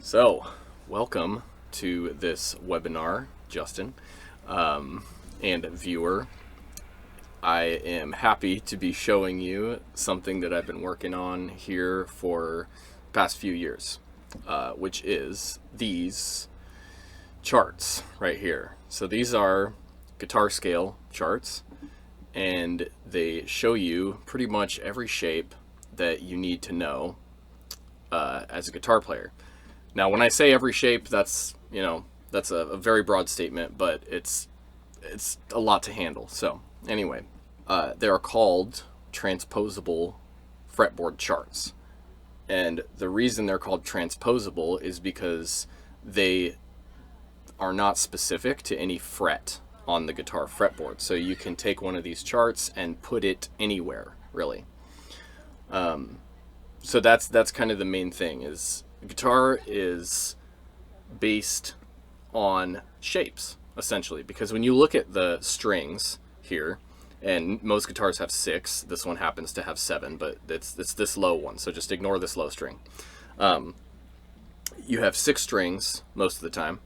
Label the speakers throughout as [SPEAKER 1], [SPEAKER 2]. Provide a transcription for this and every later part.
[SPEAKER 1] So, welcome to this webinar, Justin, and viewer. I am happy to be showing you something that I've been working on here for the past few years, which is these charts right here. So these are guitar scale charts, and they show you pretty much every shape that you need to know as a guitar player. Now, when I say every shape, that's a very broad statement, but it's a lot to handle. So anyway, they are called transposable fretboard charts. And the reason they're called transposable is because they are not specific to any fret on the guitar fretboard. So you can take one of these charts and put it anywhere, really. So that's kind of the main thing, is guitar is based on shapes, essentially, because when you look at the strings here, and most guitars have 6, this one happens to have 7, but it's this low one, so just ignore this low string. You have 6 strings most of the time,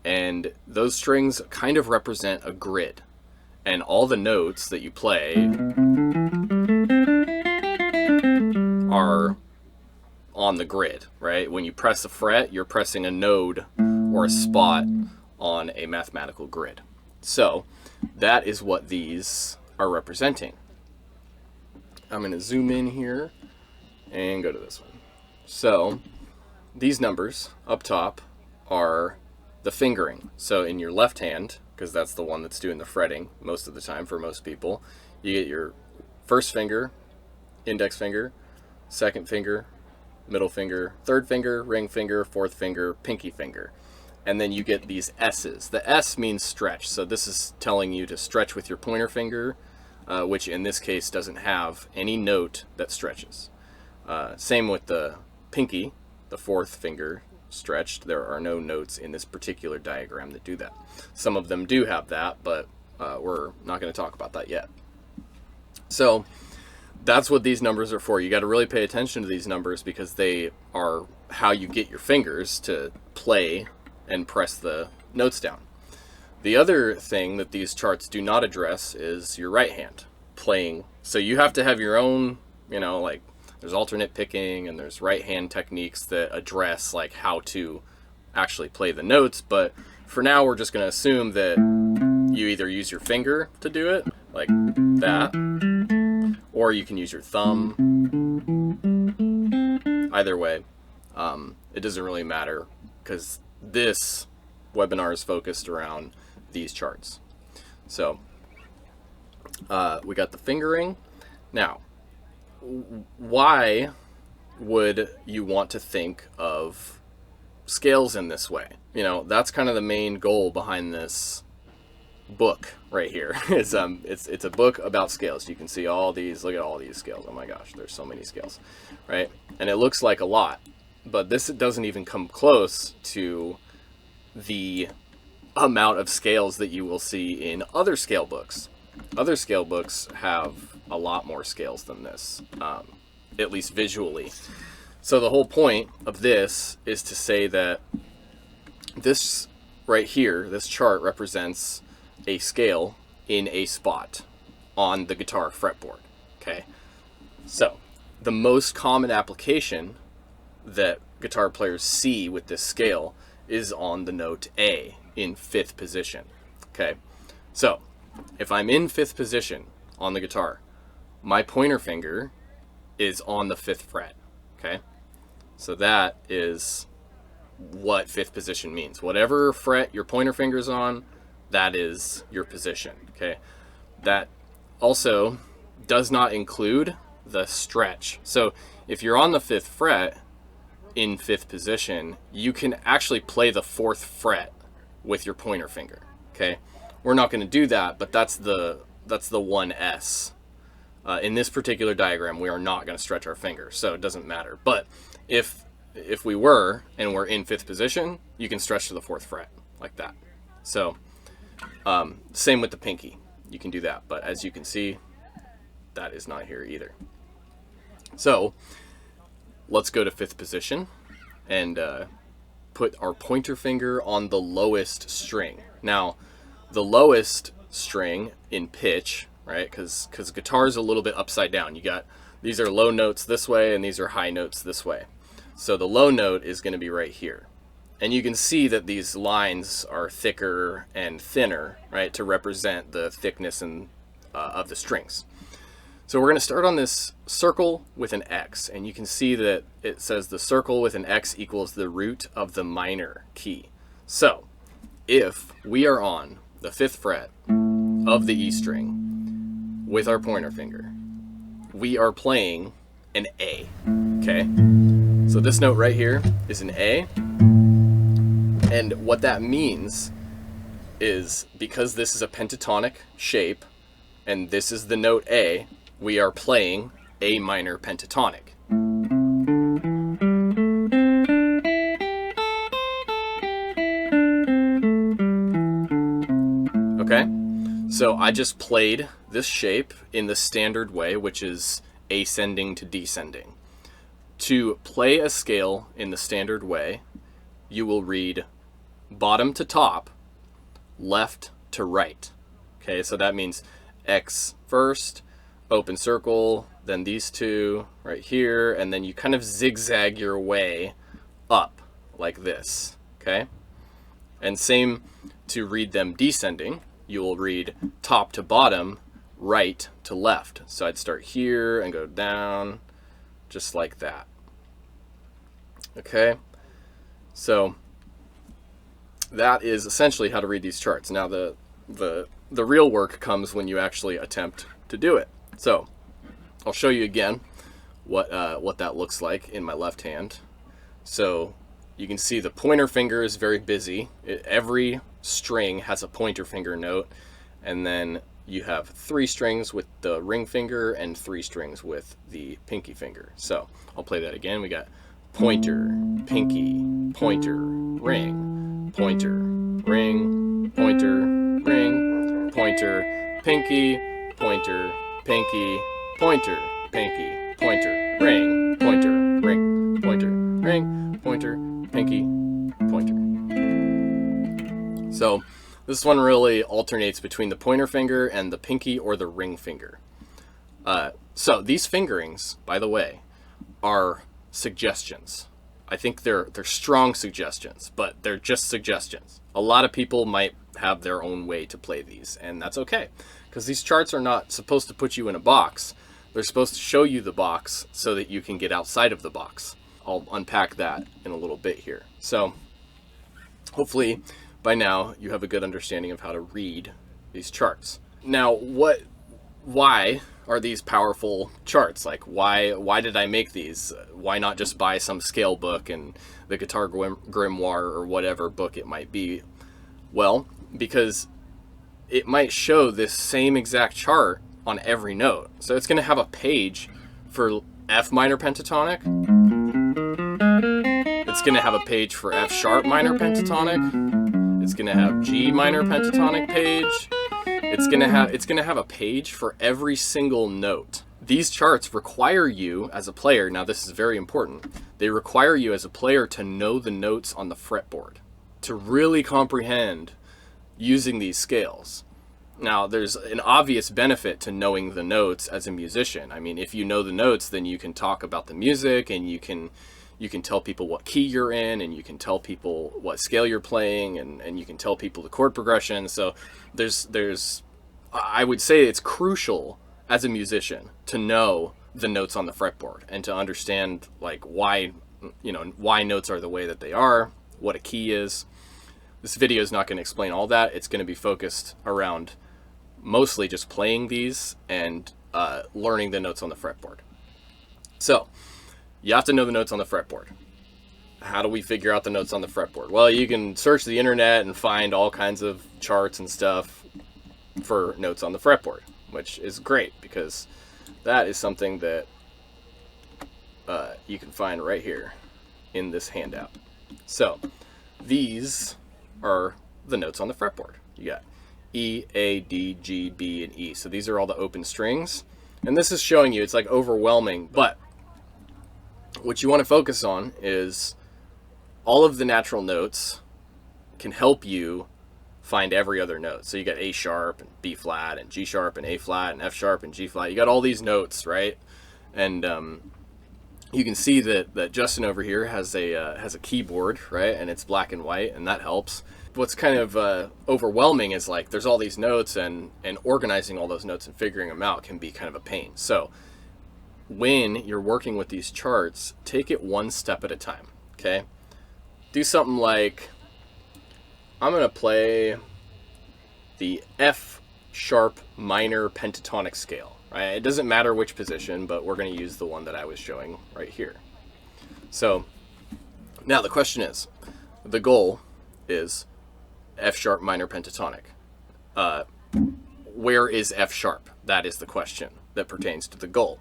[SPEAKER 1] and those strings kind of represent a grid, and all the notes that you play are on the grid, right? When you press a fret, you're pressing a node or a spot on a mathematical grid. So that is what these are representing. I'm going to zoom in here and go to this one. So these numbers up top are the fingering. So in your left hand, because that's the one that's doing the fretting most of the time for most people, you get your first finger, index finger, second finger, middle finger, third finger, ring finger, fourth finger, pinky finger. And then you get these S's. The S means stretch. So this is telling you to stretch with your pointer finger, which in this case doesn't have any note that stretches. Same with the pinky, the fourth finger stretched. There are no notes in this particular diagram that do that. Some of them do have that, but we're not going to talk about that yet. So that's what these numbers are for. You got to really pay attention to these numbers because they are how you get your fingers to play and press the notes down. The other thing that these charts do not address is your right hand playing. So you have to have your own, like there's alternate picking and there's right hand techniques that address like how to actually play the notes. But for now, we're just going to assume that you either use your finger to do it, like that, or you can use your thumb. Either way, it doesn't really matter because this webinar is focused around these charts. So we got the fingering. Now, why would you want to think of scales in this way? That's kind of the main goal behind this book right here. It's a book about scales. You can see all these, look at all these scales. Oh my gosh, there's so many scales, right? And it looks like a lot, but this doesn't even come close to the amount of scales that you will see in other scale books. Other scale books have a lot more scales than this, at least visually. So the whole point of this is to say that this right here, this chart represents a scale in a spot on the guitar fretboard. Okay, so the most common application that guitar players see with this scale is on the note A in 5th position. Okay, so if I'm in 5th position on the guitar, my pointer finger is on the 5th fret. Okay, so that is what 5th position means. Whatever fret your pointer finger's on, that is your position. Okay, that also does not include the stretch. So if you're on the 5th fret in 5th position, you can actually play the 4th fret with your pointer finger. Okay, we're not going to do that, but that's the 1S. In this particular diagram, we are not going to stretch our finger, so it doesn't matter. But if we were and we're in 5th position, you can stretch to the 4th fret like that. So same with the pinky, you can do that, but as you can see, that is not here either. So let's go to 5th position and put our pointer finger on the lowest string. Now, the lowest string in pitch, right? Because guitar is a little bit upside down. You got, these are low notes this way and these are high notes this way. So the low note is going to be right here. And you can see that these lines are thicker and thinner, right, to represent the thickness and of the strings. So we're going to start on this circle with an X, and you can see that it says the circle with an X equals the root of the minor key. So if we are on the 5th fret of the E string with our pointer finger, we are playing an A, okay? So this note right here is an A, and what that means is because this is a pentatonic shape and this is the note A, we are playing A minor pentatonic. Okay? So I just played this shape in the standard way, which is ascending to descending. To play a scale in the standard way, you will read bottom to top, left to right. Okay, so that means X first, open circle, then these two right here, and then you kind of zigzag your way up like this, okay? And same to read them descending, you will read top to bottom, right to left. So I'd start here and go down, just like that. Okay, so that is essentially how to read these charts. Now the real work comes when you actually attempt to do it. So I'll show you again what that looks like in my left hand. So you can see the pointer finger is very busy. Every string has a pointer finger note, and then you have 3 strings with the ring finger and 3 strings with the pinky finger. So I'll play that again. We got pointer, pinky, pointer, ring, pointer, ring, pointer, ring, pointer, pinky, pointer, pinky, pointer, pinky, pointer, ring, pointer, ring, pointer, ring, pointer, pinky, pointer. So this one really alternates between the pointer finger and the pinky or the ring finger. So these fingerings, by the way, are suggestions. I think they're strong suggestions, but they're just suggestions. A lot of people might have their own way to play these, and that's okay, because these charts are not supposed to put you in a box. They're supposed to show you the box so that you can get outside of the box. I'll unpack that in a little bit here. So hopefully by now you have a good understanding of how to read these charts. Now, why are these powerful charts? Like, why did I make these? Why not just buy some scale book and the Guitar Grimoire or whatever book it might be? Well, because it might show this same exact chart on every note. So it's going to have a page for F minor pentatonic. It's going to have a page for F sharp minor pentatonic. It's going to have G minor pentatonic page. It's gonna have a page for every single note. These charts require you as a player, now this is very important, they require you as a player to know the notes on the fretboard, to really comprehend using these scales. Now there's an obvious benefit to knowing the notes as a musician. I mean, if you know the notes, then you can talk about the music, and you can tell people what key you're in, and you can tell people what scale you're playing, and you can tell people the chord progression. So I would say it's crucial as a musician to know the notes on the fretboard and to understand like why notes are the way that they are, what a key is. This video is not going to explain all that. It's going to be focused around mostly just playing these and learning the notes on the fretboard. So you have to know the notes on the fretboard. How do we figure out the notes on the fretboard? Well, you can search the internet and find all kinds of charts and stuff for notes on the fretboard, which is great because that is something that you can find right here in this handout. So these are the notes on the fretboard. You got E, A, D, G, B, and E. So these are all the open strings. And this is showing you, it's like overwhelming, but what you want to focus on is all of the natural notes can help you find every other note. So you got A sharp and B flat and G sharp and A flat and F sharp and G flat. You got all these notes, right? And you can see that Justin over here has a keyboard, right? And it's black and white, and that helps. What's kind of overwhelming is like there's all these notes, and organizing all those notes and figuring them out can be kind of a pain. So when you're working with these charts, take it one step at a time, okay? Do something like, I'm going to play the F sharp minor pentatonic scale, right? It doesn't matter which position, but we're going to use the one that I was showing right here. So now the question is, the goal is F sharp minor pentatonic. Where is F sharp? That is the question that pertains to the goal.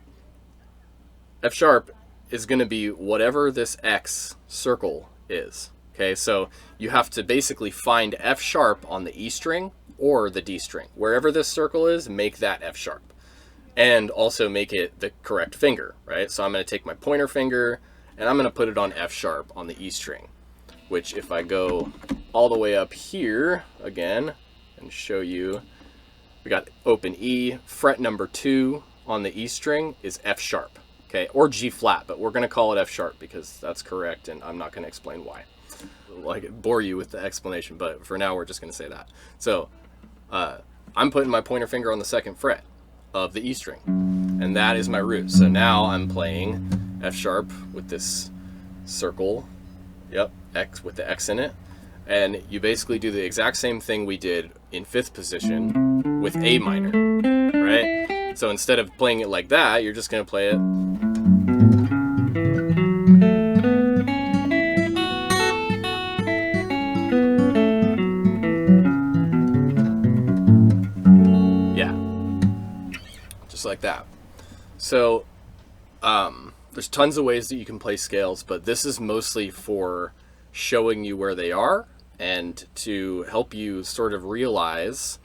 [SPEAKER 1] F sharp is going to be whatever this X circle is. Okay, so you have to basically find F sharp on the E string or the D string. Wherever this circle is, make that F sharp. And also make it the correct finger, right? So I'm going to take my pointer finger and I'm going to put it on F sharp on the E string, which if I go all the way up here again and show you, we got open E, fret number 2 on the E string is F sharp, okay, or G flat, but we're going to call it F sharp because that's correct, and I'm not going to explain why. Like bore you with the explanation, but for now we're just going to say that. So I'm putting my pointer finger on the 2nd fret of the E string, and that is my root. So now I'm playing F sharp with this circle, yep, X with the X in it, and you basically do the exact same thing we did in 5th position with A minor, right? So instead of playing it like that, you're just going to play it like that. So there's tons of ways that you can play scales, but this is mostly for showing you where they are and to help you sort of realize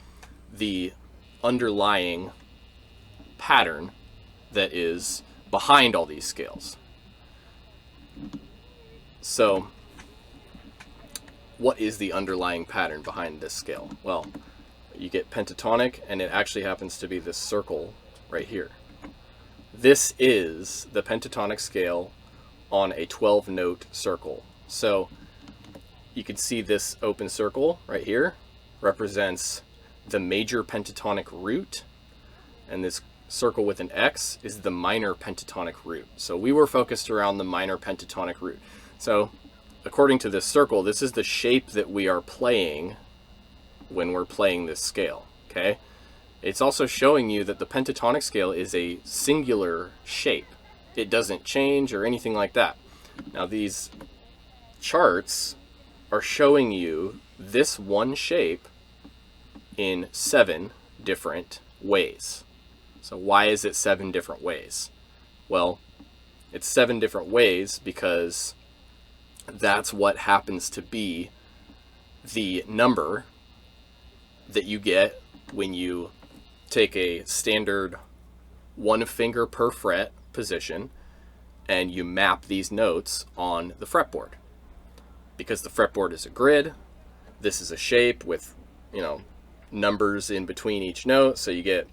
[SPEAKER 1] the underlying pattern that is behind all these scales. So what is the underlying pattern behind this scale? Well, you get pentatonic, and it actually happens to be this circle right here. This is the pentatonic scale on a 12-note circle. So you can see this open circle right here represents the major pentatonic root, and this circle with an X is the minor pentatonic root. So we were focused around the minor pentatonic root. So according to this circle, this is the shape that we are playing when we're playing this scale, okay? It's also showing you that the pentatonic scale is a singular shape. It doesn't change or anything like that. Now these charts are showing you this one shape in 7 different ways. So why is it 7 different ways? Well, it's 7 different ways because that's what happens to be the number that you get when you take a standard 1 finger per fret position and you map these notes on the fretboard. Because the fretboard is a grid, this is a shape with, you know, numbers in between each note. So you get,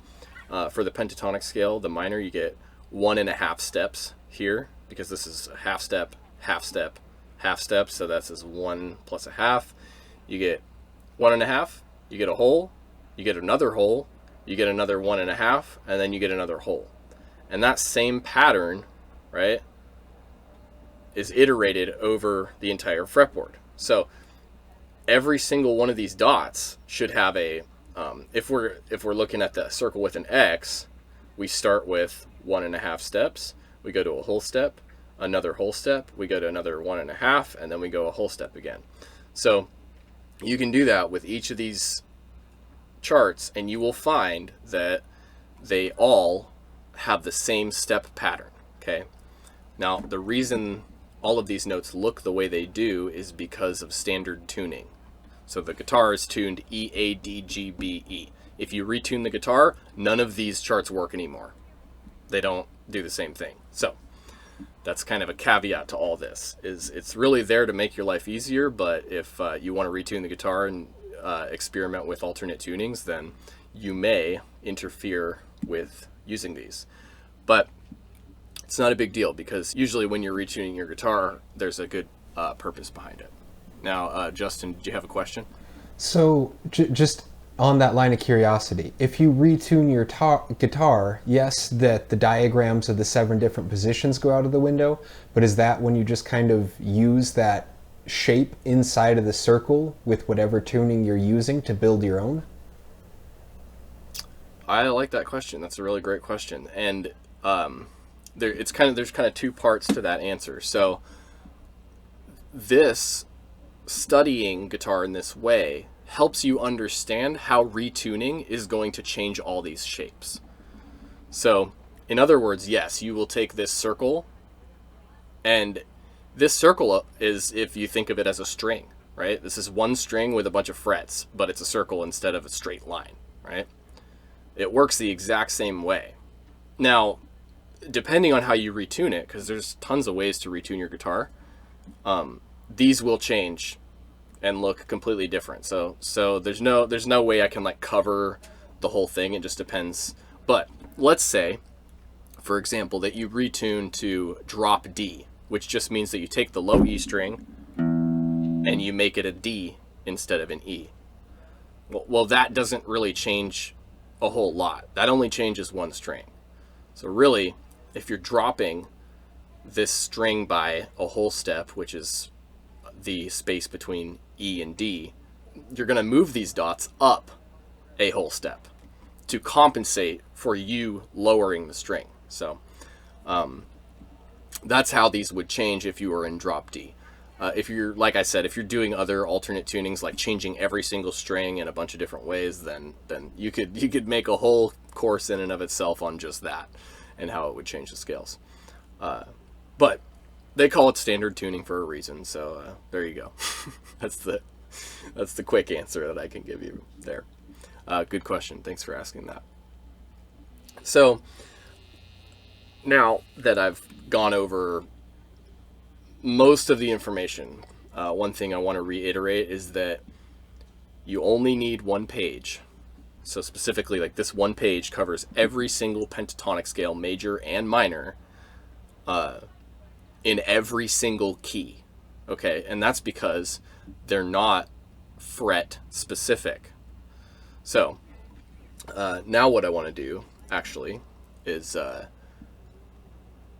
[SPEAKER 1] for the pentatonic scale, the minor, you get 1.5 steps here, because this is a half step, half step, half step. So that's as 1 plus a half. You get 1.5, you get a whole, you get another whole, you get another 1.5, and then you get another whole. And that same pattern, right, is iterated over the entire fretboard. So every single one of these dots should have a, if we're looking at the circle with an X, we start with 1.5 steps, we go to a whole step, another whole step, we go to another 1.5, and then we go a whole step again. So you can do that with each of these charts, and you will find that they all have the same step pattern, okay? Now, the reason all of these notes look the way they do is because of standard tuning. So the guitar is tuned E, A, D, G, B, E. If you retune the guitar, none of these charts work anymore. They don't do the same thing. So That's kind of a caveat to all this. Is it's really there to make your life easier, but if you want to retune the guitar and experiment with alternate tunings, then you may interfere with using these. But it's not a big deal, because usually when you're retuning your guitar, there's a good purpose behind it. Now, Justin, did you have a question?
[SPEAKER 2] So just on that line of curiosity, if you retune your guitar, yes, that the diagrams of the 7 different positions go out of the window, but is that when you just kind of use that shape inside of the circle with whatever tuning you're using to build your own?
[SPEAKER 1] I like that question. That's a really great question. And there's kind of 2 parts to that answer. So this studying guitar in this way helps you understand how retuning is going to change all these shapes. So, in other words, yes, you will take this circle, and this circle is, if you think of it as a string, right? This is one string with a bunch of frets, but it's a circle instead of a straight line, right? It works the exact same way. Now, depending on how you retune it, because there's tons of ways to retune your guitar, these will change and look completely different. So there's no way I can like cover the whole thing. It just depends. But let's say, for example, that you retune to drop D, which just means that you take the low E string and you make it a D instead of an E. Well, that doesn't really change a whole lot. That only changes one string. So really, if you're dropping this string by a whole step, which is the space between E and D, you're going to move these dots up a whole step to compensate for you lowering the string. So that's how these would change if you were in drop D. If you're, like I said, if you're doing other alternate tunings, like changing every single string in a bunch of different ways, then you could make a whole course in and of itself on just that and how it would change the scales. But they call it standard tuning for a reason, so there you go. That's the quick answer that I can give you there. Good question. Thanks for asking that. So now that I've gone over most of the information, one thing I want to reiterate is that you only need one page. So specifically, like, this one page covers every single pentatonic scale, major and minor, in every single key. Okay, and that's because they're not fret specific. So now what I want to do actually is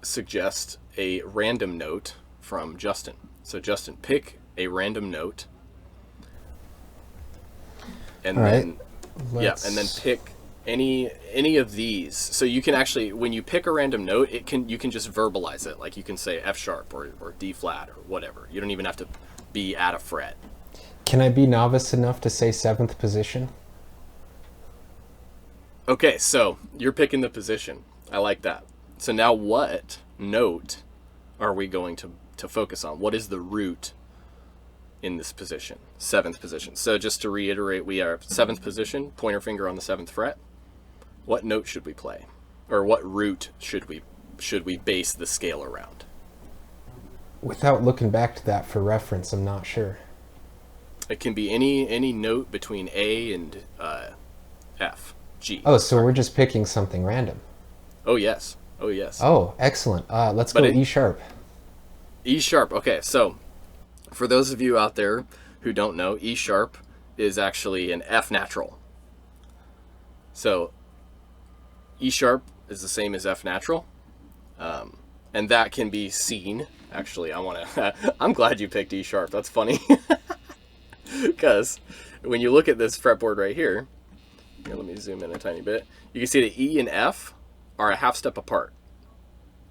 [SPEAKER 1] suggest a random note from Justin. So Justin, pick a random note, and then and then pick any of these. So you can actually, when you pick a random note, you can just verbalize it. Like, you can say F sharp or D flat or whatever. You don't even have to be at a fret.
[SPEAKER 2] Can I be novice enough to say 7th position?
[SPEAKER 1] Okay, so you're picking the position. I like that. So now what note are we going to focus on? What is the root in this position? 7th position. So just to reiterate, we are 7th position, pointer finger on the 7th fret. What note should we play? Or what root should we base the scale around?
[SPEAKER 2] Without looking back to that for reference, I'm not sure.
[SPEAKER 1] It can be any note between A and F, G.
[SPEAKER 2] Oh, so we're just picking something random.
[SPEAKER 1] Oh, yes. Oh, yes.
[SPEAKER 2] Oh, excellent. Let's go E sharp.
[SPEAKER 1] E sharp. Okay, so for those of you out there who don't know, E sharp is actually an F natural. So E sharp is the same as F natural, and that can be seen. Actually, I'm glad you picked E sharp. That's funny, because when you look at this fretboard right here, let me zoom in a tiny bit. You can see that E and F are a half step apart.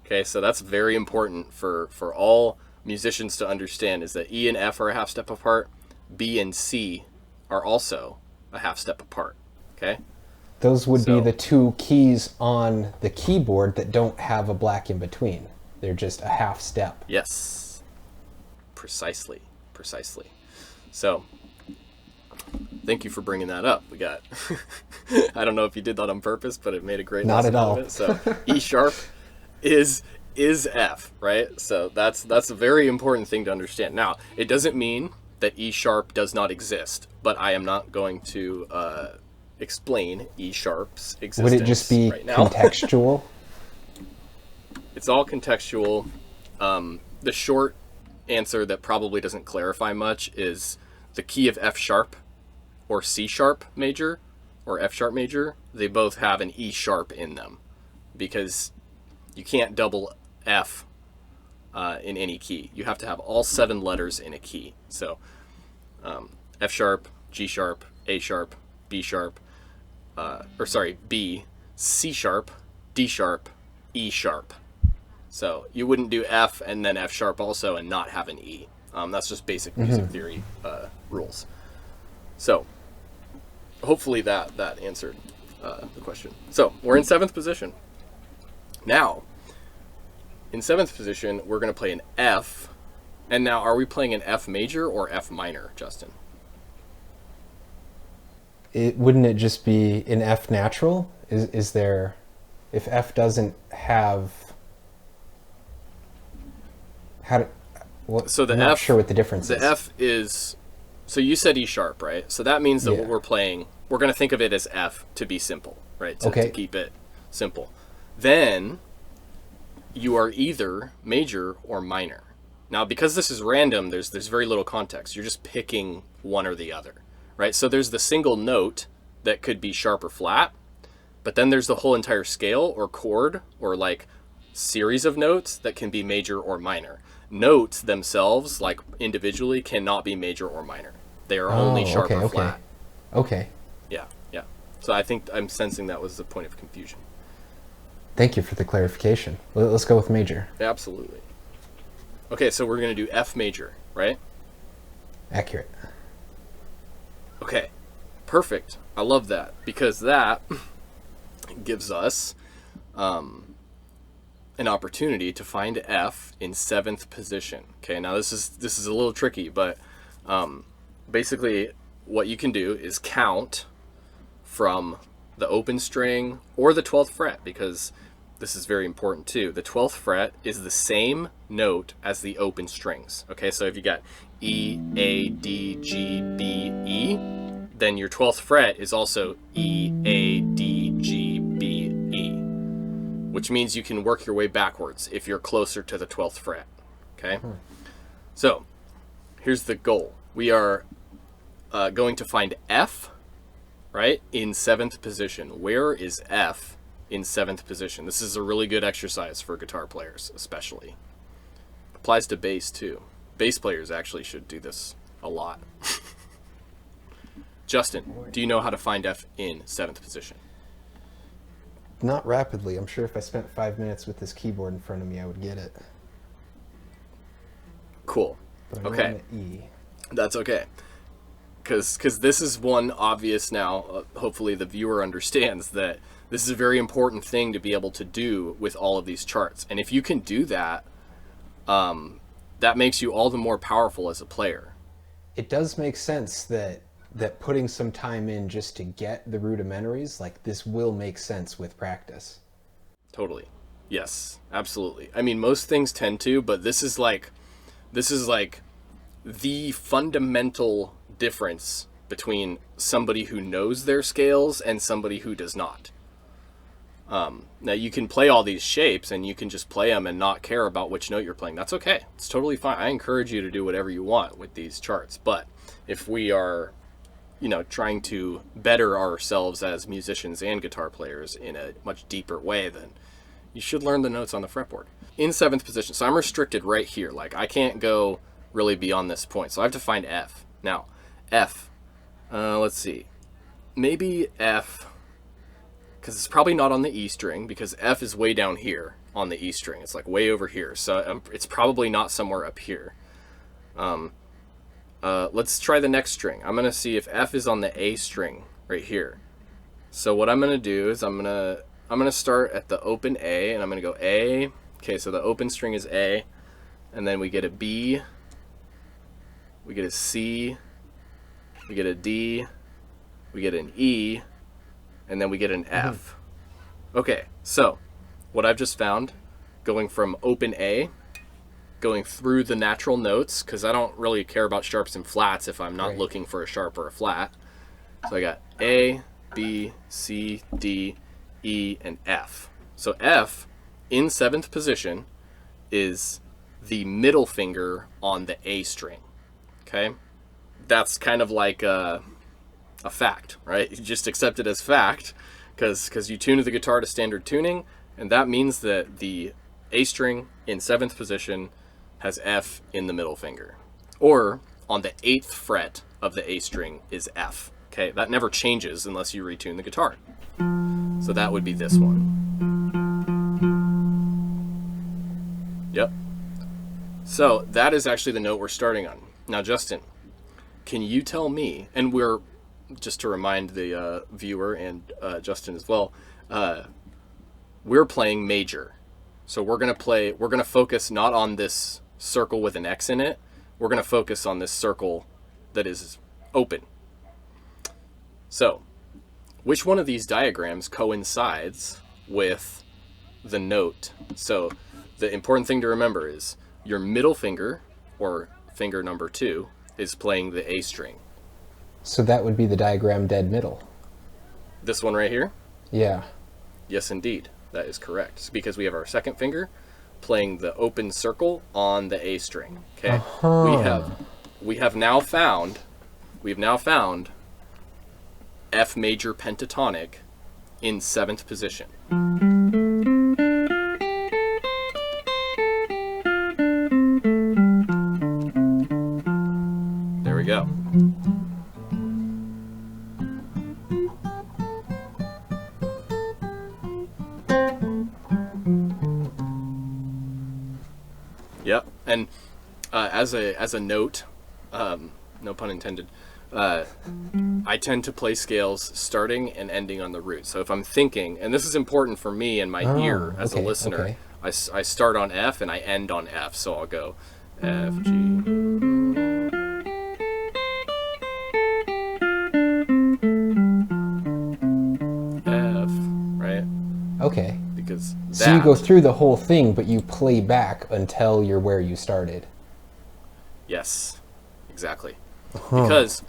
[SPEAKER 1] Okay, so that's very important for all musicians to understand, is that E and F are a half step apart. B and C are also a half step apart. Okay.
[SPEAKER 2] Those would be the 2 keys on the keyboard that don't have a black in between. They're just a half step.
[SPEAKER 1] Yes. Precisely. So, thank you for bringing that up. We got, I don't know if you did that on purpose, but it made a great
[SPEAKER 2] Not at all.
[SPEAKER 1] Of it. So, E sharp is is F, right? So that's a very important thing to understand. Now, it doesn't mean that E sharp does not exist, but I am not going to explain E sharp's existence
[SPEAKER 2] Would it just be
[SPEAKER 1] right now.
[SPEAKER 2] contextual?
[SPEAKER 1] It's all contextual. The short answer that probably doesn't clarify much is the key of F sharp or C sharp major or F sharp major. They both have an E sharp in them because you can't double F in any key. You have to have all 7 letters in a key. So F sharp, G sharp, A sharp, B sharp, B, C sharp, D sharp, E sharp. So you wouldn't do F and then F sharp also and not have an E. That's just basic music theory rules. So hopefully that answered the question. So we're in 7th position. Now, in 7th position, we're going to play an F. And now, are we playing an F major or F minor, Justin?
[SPEAKER 2] Wouldn't it just be an F natural? Is there, if F doesn't have,
[SPEAKER 1] so the
[SPEAKER 2] I'm not
[SPEAKER 1] F,
[SPEAKER 2] sure what the difference is.
[SPEAKER 1] The F is, so you said E sharp, right? So that means that what we're playing, we're going to think of it as F to be simple, right? To keep it simple. Then you are either major or minor. Now, because this is random, there's very little context. You're just picking one or the other, right? So there's the single note that could be sharp or flat, but then there's the whole entire scale or chord or like series of notes that can be major or minor. Notes themselves, like individually, cannot be major or minor. They are only sharp or flat.
[SPEAKER 2] Okay.
[SPEAKER 1] Yeah. So I think I'm sensing that was the point of confusion.
[SPEAKER 2] Thank you for the clarification. Let's go with major.
[SPEAKER 1] Absolutely. Okay, so we're going to do F major, right?
[SPEAKER 2] Accurate.
[SPEAKER 1] Okay, perfect. I love that because that gives us an opportunity to find F in 7th position. Okay, now this is a little tricky, but basically what you can do is count from the open string or the 12th fret, because this is very important too. The 12th fret is the same note as the open strings. Okay, so if you got E, A, D, G, B, E, then your 12th fret is also E, A, D, G, B, E, which means you can work your way backwards if you're closer to the 12th fret. Okay, so here's the goal. We are going to find F, right, in 7th position. Where is F in 7th position? This is a really good exercise for guitar players, especially. Applies to bass too. Bass players actually should do this a lot. Justin, do you know how to find F in 7th position?
[SPEAKER 2] Not rapidly. I'm sure if I spent 5 minutes with this keyboard in front of me, I would get it.
[SPEAKER 1] Cool.
[SPEAKER 2] But
[SPEAKER 1] Okay.
[SPEAKER 2] E.
[SPEAKER 1] That's okay. Because this is one obvious now. Hopefully the viewer understands that this is a very important thing to be able to do with all of these charts. And if you can do that, that makes you all the more powerful as a player.
[SPEAKER 2] It does make sense that putting some time in just to get the rudimentaries, like this will make sense with practice.
[SPEAKER 1] Totally. Yes, absolutely. I mean, most things tend to, but this is like the fundamental difference between somebody who knows their scales and somebody who does not. Now you can play all these shapes and you can just play them and not care about which note you're playing. That's okay. It's totally fine. I encourage you to do whatever you want with these charts. But if we are, trying to better ourselves as musicians and guitar players in a much deeper way, then you should learn the notes on the fretboard. In 7th position, so I'm restricted right here. Like I can't go really beyond this point. So I have to find F. Now, F, let's see. Maybe F, because it's probably not on the E string, because F is way down here on the E string. It's like way over here. So it's probably not somewhere up here. Let's try the next string. I'm going to see if F is on the A string right here. So what I'm going to do is I'm going to start at the open A, and I'm going to go A. Okay, so the open string is A, and then we get a B, we get a C, we get a D, we get an E, and then we get an F. Okay, so what I've just found going from open A, going through the natural notes, because I don't really care about sharps and flats if I'm not looking for a sharp or a flat. So I got A, B, C, D, E, and F. So F, in 7th position, is the middle finger on the A string. Okay? That's kind of like a fact, right? You just accept it as fact, because you tune the guitar to standard tuning, and that means that the A string in 7th position has F in the middle finger. Or on the 8th fret of the A string is F. Okay, that never changes unless you retune the guitar. So that would be this one. Yep. So that is actually the note we're starting on. Now, Justin, can you tell me, and we're, just to remind the viewer and Justin as well, we're playing major. So we're going to focus not on this circle with an X in it. We're going to focus on this circle that is open. So, which one of these diagrams coincides with the note? So, the important thing to remember is your middle finger, or finger number 2, is playing the A string.
[SPEAKER 2] So that would be the diagram dead middle.
[SPEAKER 1] This one right here?
[SPEAKER 2] Yeah.
[SPEAKER 1] Yes, indeed. That is correct. It's because we have our second finger playing the open circle on the A string. Okay. We have now found F major pentatonic in 7th position. There we go. Yep, and as a note, no pun intended, I tend to play scales starting and ending on the root. So if I'm thinking, and this is important for me and my ear as a listener, I start on F and I end on F. So I'll go F, G, F, right?
[SPEAKER 2] Okay.
[SPEAKER 1] Because
[SPEAKER 2] so you go through the whole thing, but you play back until you're where you started.
[SPEAKER 1] Yes, exactly. Because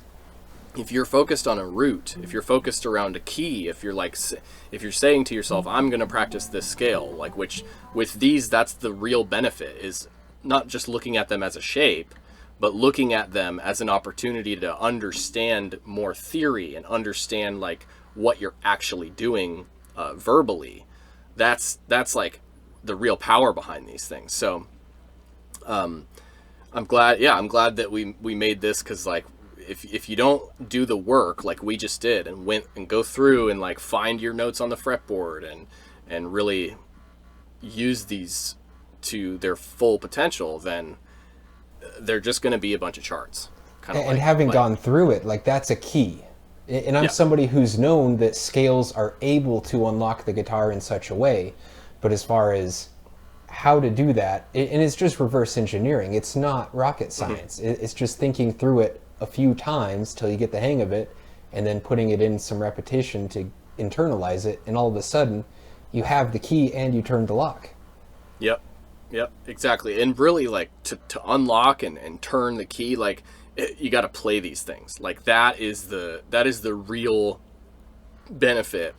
[SPEAKER 1] if you're focused on a root, if you're focused around a key, if you're saying to yourself, I'm going to practice this scale, like, which with these, that's the real benefit, is not just looking at them as a shape, but looking at them as an opportunity to understand more theory and understand like what you're actually doing verbally. That's like the real power behind these things. So I'm glad that we made this, because like if you don't do the work like we just did and went and go through and like find your notes on the fretboard and really use these to their full potential, then they're just going to be a bunch of charts.
[SPEAKER 2] And having gone through it, like, that's a key. And I'm somebody who's known that scales are able to unlock the guitar in such a way, but as far as how to do that, and it's just reverse engineering. It's not rocket science. It's just thinking through it a few times till you get the hang of it, and then putting it in some repetition to internalize it, and all of a sudden you have the key and you turn the lock. Yep,
[SPEAKER 1] exactly. And really, like, to unlock and turn the key, like, you got to play these things. Like, that is the real benefit,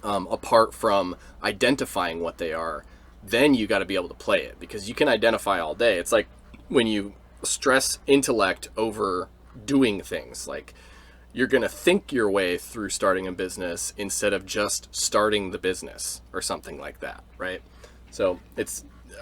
[SPEAKER 1] apart from identifying what they are. Then you got to be able to play it, because you can identify all day. It's like when you stress intellect over doing things, like, you're going to think your way through starting a business instead of just starting the business or something like that, right? So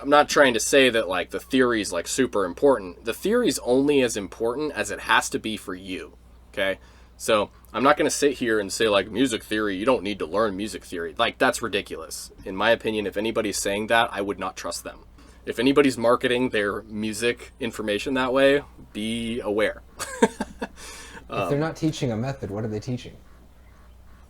[SPEAKER 1] I'm not trying to say that like the theory is like super important. The theory is only as important as it has to be for you. Okay. So I'm not going to sit here and say like music theory, you don't need to learn music theory. Like, that's ridiculous. In my opinion, if anybody's saying that, I would not trust them. If anybody's marketing their music information that way, be aware.
[SPEAKER 2] If they're not teaching a method, what are they teaching?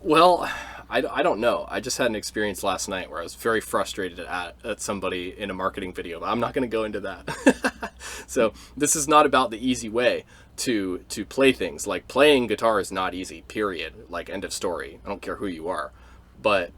[SPEAKER 1] Well, I don't know. I just had an experience last night where I was very frustrated at somebody in a marketing video. But I'm not going to go into that. So this is not about the easy way to play things. Like, playing guitar is not easy, period. Like, end of story. I don't care who you are. But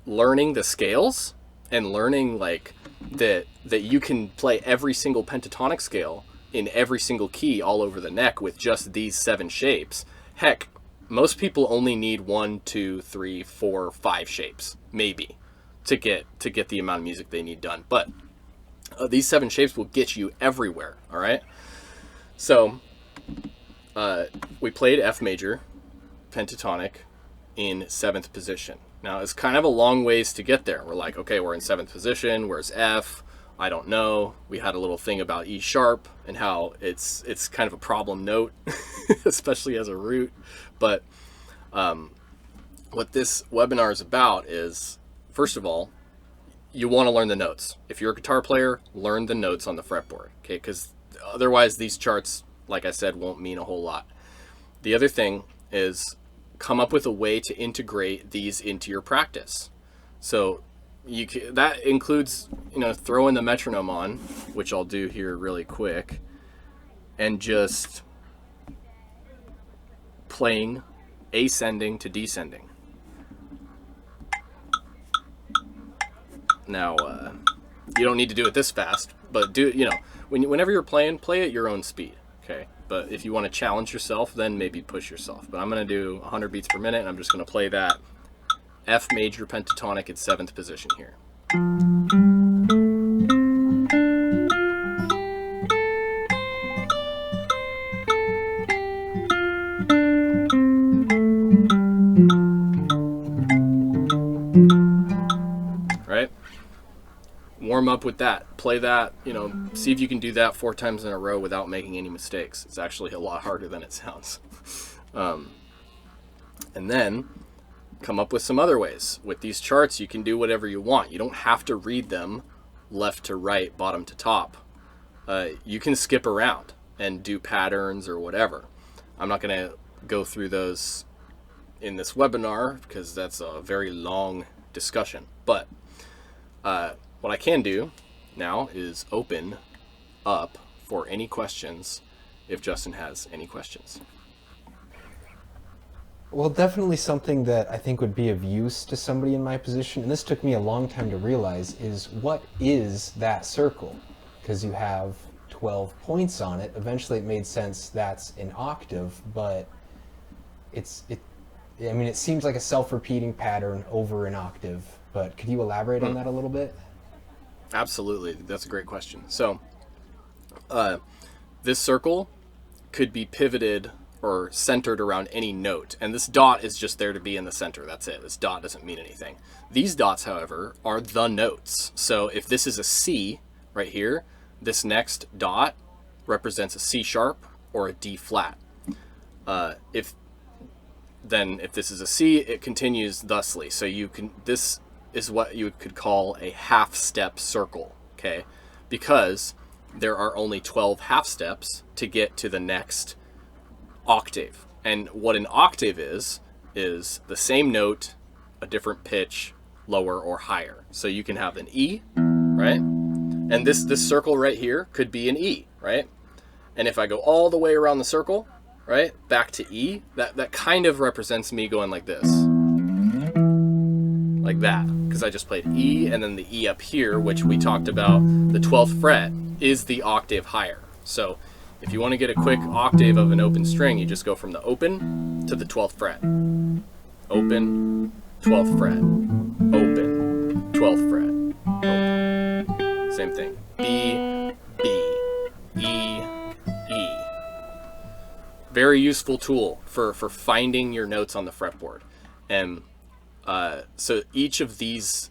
[SPEAKER 1] learning the scales and learning like that you can play every single pentatonic scale in every single key all over the neck with just these 7 shapes. Heck, most people only need 1, 2, 3, 4, 5 shapes, maybe, to get the amount of music they need done. But these 7 shapes will get you everywhere, all right? So we played F major pentatonic in 7th position. Now, it's kind of a long ways to get there. We're like, okay, we're in 7th position. Where's F? I don't know. We had a little thing about E sharp and how it's kind of a problem note, especially as a root. But what this webinar is about is, first of all, you want to learn the notes. If you're a guitar player, learn the notes on the fretboard, okay? Because otherwise these charts, like I said, won't mean a whole lot. The other thing is come up with a way to integrate these into your practice. So that includes, throwing the metronome on, which I'll do here really quick, and just playing ascending to descending. Now, you don't need to do it this fast, but whenever you're playing, play at your own speed, okay? But if you want to challenge yourself, then maybe push yourself. But I'm going to do 100 beats per minute, and I'm just going to play that F major pentatonic in 7th position here. Right? Warm up with that. Play that, see if you can do that 4 times in a row without making any mistakes. It's actually a lot harder than it sounds. And then come up with some other ways. With these charts, you can do whatever you want. You don't have to read them left to right, bottom to top. You can skip around and do patterns or whatever. I'm not going to go through those in this webinar because that's a very long discussion. But what I can do now is open up for any questions if Justin has any questions.
[SPEAKER 2] Well, definitely something that I think would be of use to somebody in my position, and this took me a long time to realize, is what is that circle? Because you have 12 points on it. Eventually it made sense that's an octave, but it seems like a self-repeating pattern over an octave, but could you elaborate on that a little bit?
[SPEAKER 1] Absolutely. That's a great question. So this circle could be pivoted or centered around any note, and this dot is just there to be in the center. That's it. This dot doesn't mean anything. These dots, however, are the notes. So if this is a C right here, this next dot represents a C sharp or a D flat. If this is a C, it continues thusly. So this is what you could call a half step circle, okay? Because there are only 12 half steps to get to the next octave. And what an octave is the same note, a different pitch, lower or higher. So you can have an E, right? And this circle right here could be an E, right? And if I go all the way around the circle, right, back to E, that kind of represents me going like this. Like that, because I just played E, and then the E up here, which we talked about, the 12th fret, is the octave higher. So if you want to get a quick octave of an open string, you just go from the open to the 12th fret. Open, 12th fret. Open, 12th fret. Open. Same thing. B, B, E, E. Very useful tool for finding your notes on the fretboard. And so each of these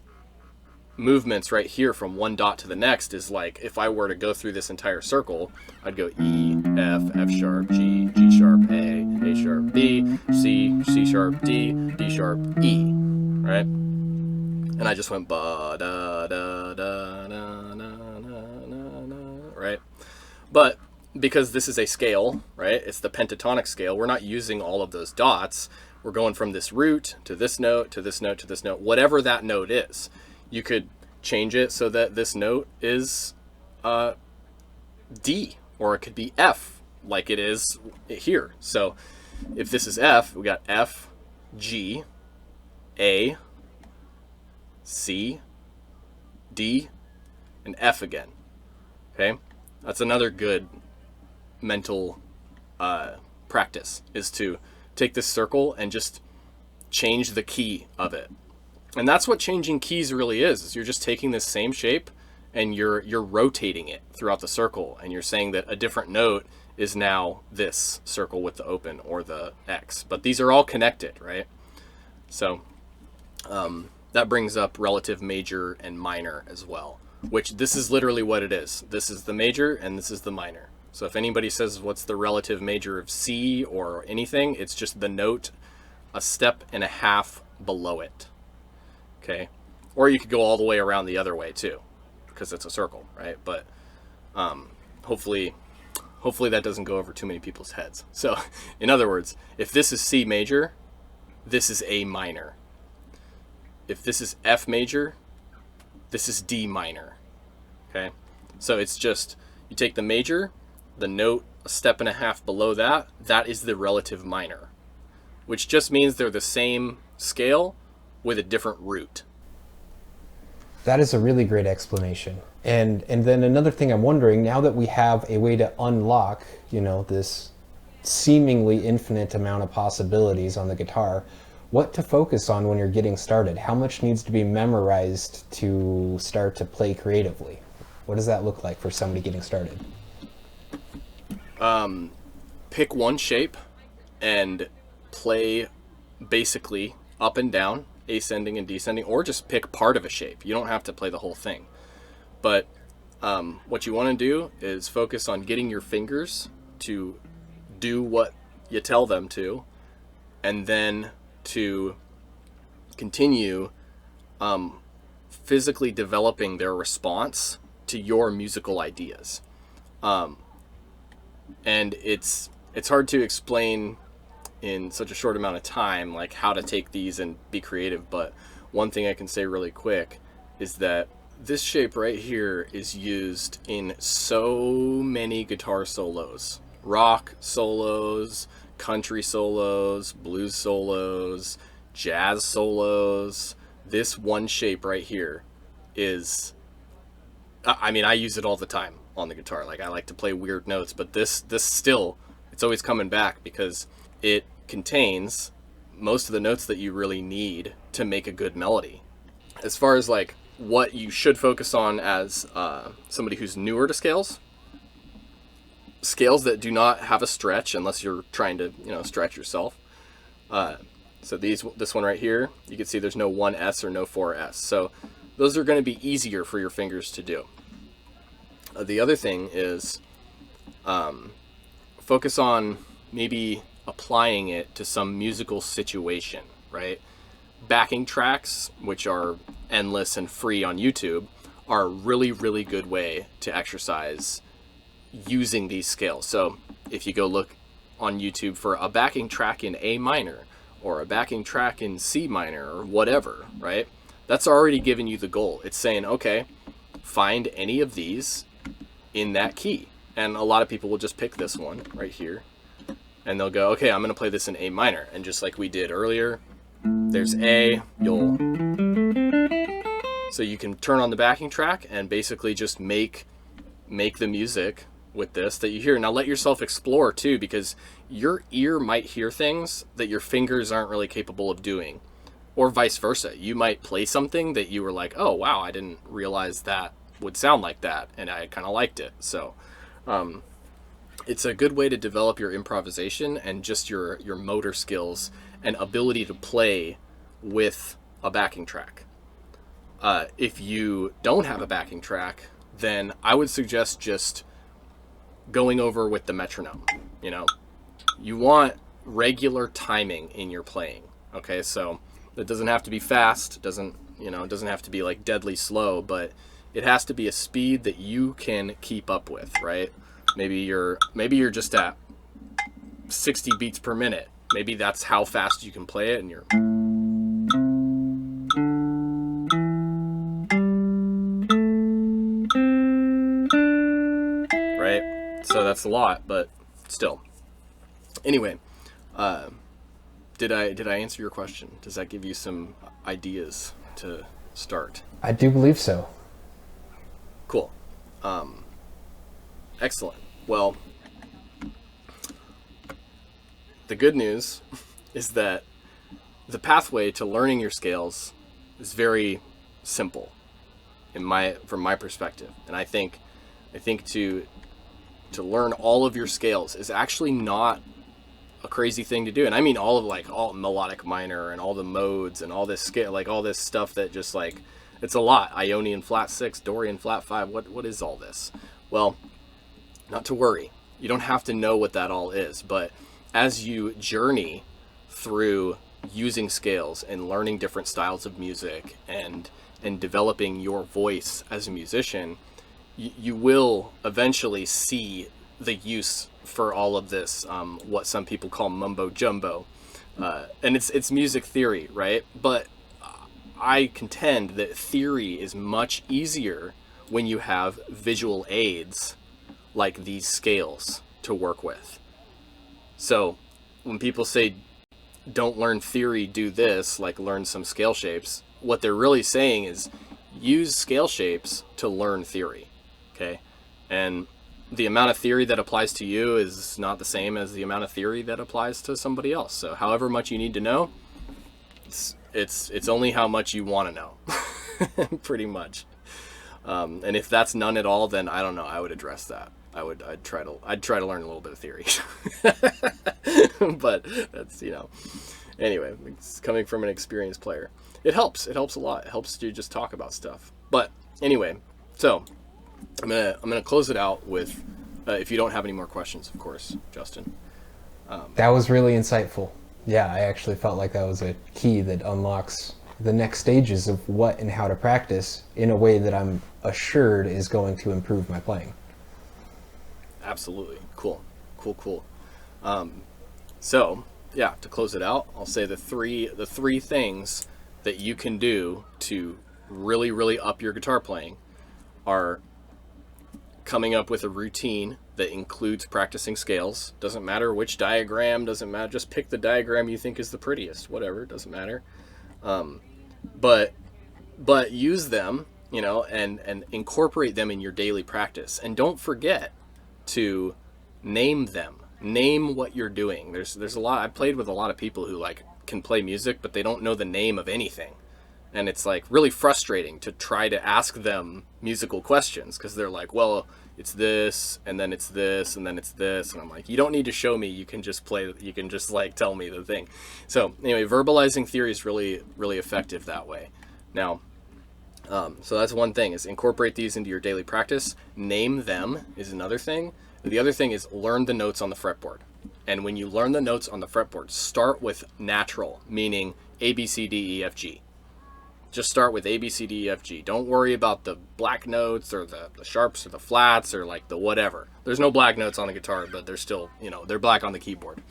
[SPEAKER 1] movements right here from one dot to the next is like, if I were to go through this entire circle, I'd go E, F, F sharp, G, G sharp, A sharp, B, C, C sharp, D, D sharp, E, right? And I just went ba da da da na na na na, right? But because this is a scale, right? It's the pentatonic scale. We're not using all of those dots. We're going from this root to this note, to this note, to this note, whatever that note is. You could change it so that this note is D, or it could be F, like it is here. So if this is F, we got F, G, A, C, D, and F again. Okay? That's another good mental practice, is to take this circle and just change the key of it. And that's what changing keys really is you're just taking this same shape and you're rotating it throughout the circle, and you're saying that a different note is now this circle with the open or the X. But these are all connected, right? So that brings up relative major and minor as well, which this is literally what it is. This is the major and this is the minor. So if anybody says what's the relative major of C or anything, it's just the note a step and a half below it. Okay? Or you could go all the way around the other way too, because it's a circle, right? But hopefully that doesn't go over too many people's heads. So in other words, if this is C major, this is A minor. If this is F major, this is D minor. Okay? So it's just, you take the major, the note a step and a half below that, that is the relative minor, which just means they're the same scale with a different root.
[SPEAKER 2] That is a really great explanation. And then another thing I'm wondering, now that we have a way to unlock, this seemingly infinite amount of possibilities on the guitar, what to focus on when you're getting started? How much needs to be memorized to start to play creatively? What does that look like for somebody getting started?
[SPEAKER 1] Pick one shape and play basically up and down, ascending and descending, or just pick part of a shape. You don't have to play the whole thing. But what you want to do is focus on getting your fingers to do what you tell them to, and then to continue physically developing their response to your musical ideas. And it's hard to explain in such a short amount of time, like how to take these and be creative. But one thing I can say really quick is that this shape right here is used in so many guitar solos, rock solos, country solos, blues solos, jazz solos. This one shape right here is, I mean, I use it all the time on the guitar. Like, I like to play weird notes, but this still, it's always coming back because it contains most of the notes that you really need to make a good melody. As far as like what you should focus on as somebody who's newer to scales that do not have a stretch unless you're trying to stretch yourself. So this one right here, you can see there's no 1S or no 4S. So those are going to be easier for your fingers to do. The other thing is focus on maybe applying it to some musical situation, right? Backing tracks, which are endless and free on YouTube, are a really, really good way to exercise using these scales. So if you go look on YouTube for a backing track in A minor or a backing track in C minor or whatever, right? That's already given you the goal. It's saying, okay, find any of these in that key. And a lot of people will just pick this one right here and they'll go, okay, I'm going to play this in A minor. And just like we did earlier, there's A, so you can turn on the backing track and basically just make the music with this that you hear. Now let yourself explore too, because your ear might hear things that your fingers aren't really capable of doing, or vice versa. You might play something that you were like, oh wow, I didn't realize that would sound like that, and I kind of liked it. So it's a good way to develop your improvisation and just your motor skills and ability to play with a backing track. If you don't have a backing track, then I would suggest just going over with the metronome. You want regular timing in your playing. Okay, so it doesn't have to be fast, it doesn't have to be like deadly slow, but it has to be a speed that you can keep up with, right? Maybe you're just at 60 beats per minute. Maybe that's how fast you can play it, and you're right. So that's a lot, but still. Anyway, did I answer your question? Does that give you some ideas to start?
[SPEAKER 2] I do believe so.
[SPEAKER 1] Cool. Excellent. Well, the good news is that the pathway to learning your scales is very simple from my perspective. And I think to learn all of your scales is actually not a crazy thing to do. And I mean all melodic minor and all the modes and all this scale, like all this stuff that just like, it's a lot. Ionian flat 6, Dorian flat 5. What is all this? Well, not to worry. You don't have to know what that all is, but as you journey through using scales and learning different styles of music and developing your voice as a musician, you will eventually see the use for all of this, what some people call mumbo jumbo, and it's music theory, right? But I contend that theory is much easier when you have visual aids like these scales to work with. So when people say don't learn theory, do this, like learn some scale shapes, what they're really saying is use scale shapes to learn theory, okay? And the amount of theory that applies to you is not the same as the amount of theory that applies to somebody else. So however much you need to know, it's only how much you want to know, pretty much. And if that's none at all, then I don't know. I would address that. I'd try to learn a little bit of theory, but that's, anyway, it's coming from an experienced player. It helps a lot. It helps to just talk about stuff. But anyway, so I'm gonna close it out with, if you don't have any more questions, of course, Justin.
[SPEAKER 2] That was really insightful. Yeah, I actually felt like that was a key that unlocks the next stages of what and how to practice in a way that I'm assured is going to improve my playing.
[SPEAKER 1] Absolutely. Cool. So yeah, to close it out, I'll say the three things that you can do to really, really up your guitar playing are coming up with a routine that includes practicing scales. Doesn't matter which diagram, doesn't matter. Just pick the diagram you think is the prettiest, whatever, doesn't matter. But use them, and incorporate them in your daily practice. And don't forget to name them. Name what you're doing. There's a lot. I've played with a lot of people who can play music, but they don't know the name of anything. And it's really frustrating to try to ask them musical questions because they're like, well, it's this, and then it's this, and then it's this. And I'm like, you don't need to show me. You can just play. You can just tell me the thing. So anyway, verbalizing theory is really, really effective that way. Now, so that's one thing, is incorporate these into your daily practice. Name them is another thing. The other thing is learn the notes on the fretboard. And when you learn the notes on the fretboard, start with natural, meaning A, B, C, D, E, F, G. Just start with A, B, C, D, E, F, G. Don't worry about the black notes or the sharps or the flats or the whatever. There's no black notes on the guitar, but they're still, they're black on the keyboard.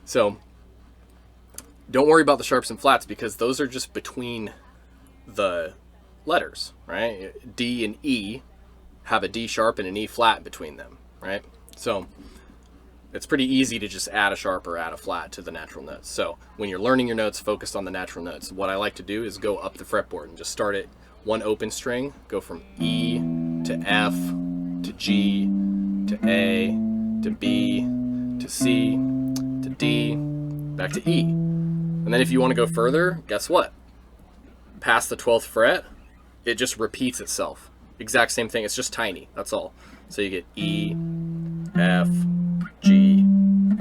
[SPEAKER 1] So don't worry about the sharps and flats because those are just between the letters, right? D and E have a D sharp and an E flat between them, right? So it's pretty easy to just add a sharp or add a flat to the natural notes. So when you're learning your notes, focus on the natural notes. What I like to do is go up the fretboard and just start at one open string, go from E to F to G to A to B to C to D back to E. And then if you want to go further, guess what? Past the 12th fret, it just repeats itself. Exact same thing, it's just tiny, that's all. So you get E, F, G,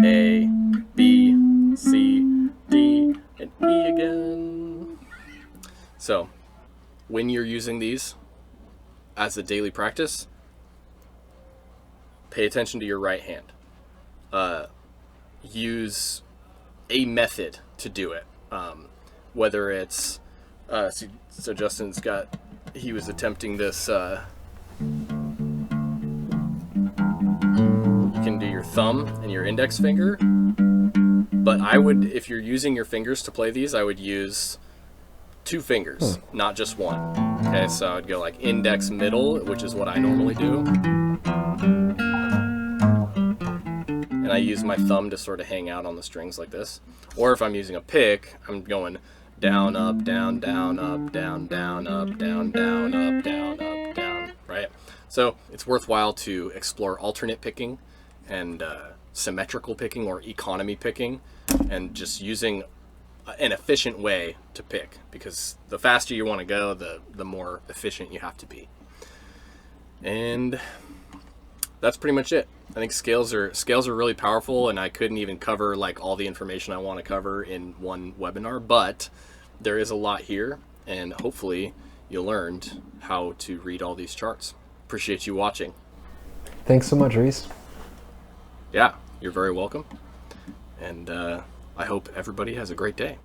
[SPEAKER 1] A, B, C, D, and E again. So when you're using these as a daily practice, pay attention to your right hand. Use a method to do it. Whether it's so Justin's he was attempting this. You can do your thumb and your index finger, but if you're using your fingers to play these, I would use two fingers, not just one. Okay, so I would go index middle, which is what I normally do, and I use my thumb to sort of hang out on the strings like this. Or if I'm using a pick, I'm going down, up, down, down, up, down, down, up, down, down, up, down, up, down, right? So it's worthwhile to explore alternate picking and symmetrical picking or economy picking, and just using an efficient way to pick, because the faster you want to go, the more efficient you have to be. And that's pretty much it. I think scales are really powerful, and I couldn't even cover like all the information I want to cover in one webinar, but there is a lot here, and hopefully you learned how to read all these charts. Appreciate you watching.
[SPEAKER 2] Thanks so much, Reese.
[SPEAKER 1] Yeah, you're very welcome. And I hope everybody has a great day.